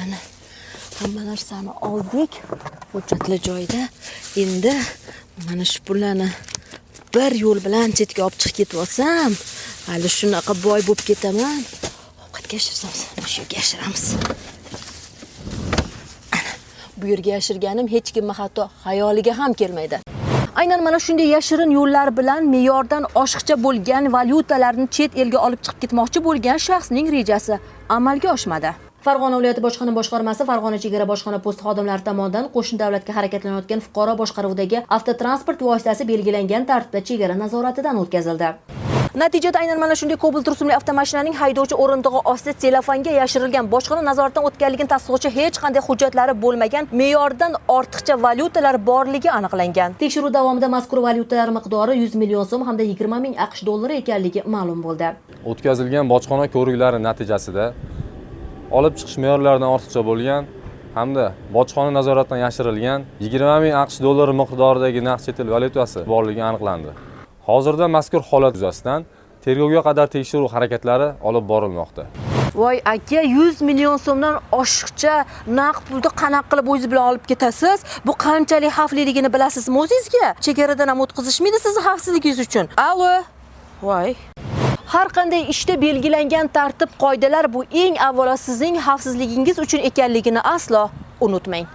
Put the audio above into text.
Ana hamma narsani oldik. Hujjatli joyda. Endi mana shu pullarni bir yo'l bilan chetga olib chiqib ketib olsam, hali shunaqa boy bo'lib ketaman. Ovqatga yashirsam, shu yerga yashiramiz. Ana, bu yerga yashirganim hech kimning hatto xayoliga ham kelmaydi. Aynan mana shunday yashirin yo'llar bilan me'yordan oshiqcha bo'lgan valyutalarni chet elga olib chiqib ketmoqchi bo'lgan shaxsning rejasi amalga oshmadi. Farg'ona viloyati bojxona boshqarmasi Farg'ona chegara bojxona posti xodimlari tomonidan qo'shni davlatga harakatlanayotgan fuqaro boshqaruvidagi avtotransport vositasi belgilangan tartibda chegara nazoratidan o'tkazildi. Natijada aynan mana shunday Cobalt rusumli avtomashinaning haydovchi o'rindig'i ostida telefonga yashirilgan bojxona nazoratidan o'tganligini tasdiqlovchi hech qanday hujjatlari bo'lmagan me'yordan ortiqcha valyutalar borligi aniqlangan. Tekshiruv davomida mazkur valyutalar miqdori 100 million so'm hamda 20 ming AQSh dollari ekanligi ma'lum bo'ldi. O'tkazilgan bojxona ko'riklari natijasida olib chiqish me'yorlaridan ortiqcha bo'lgan hamda bojxona nazoratidan yashirilgan 20 ming AQSh dollari miqdoridagi naqd chet el valyutasi borligi aniqlandi. Hozirda mazkur holat yuzasidan tergovga qadar tekshiruv harakatlari olib borilmoqda. Voy aka, 100 million so'mdan oshiqcha naqd pulni qanaqa qilib o'zingiz bilan olib ketasiz? Bu qanchalik xavfliligini bilasizmi o'zingizga? Chegaradan ham o'tkazishmaydi sizni xavfsizligingiz uchun. Allo. Voy. Har qanday ishda belgilangan tartib qoidalar bu eng avvalo sizning xavfsizligingiz uchun ekanligini aslo unutmang.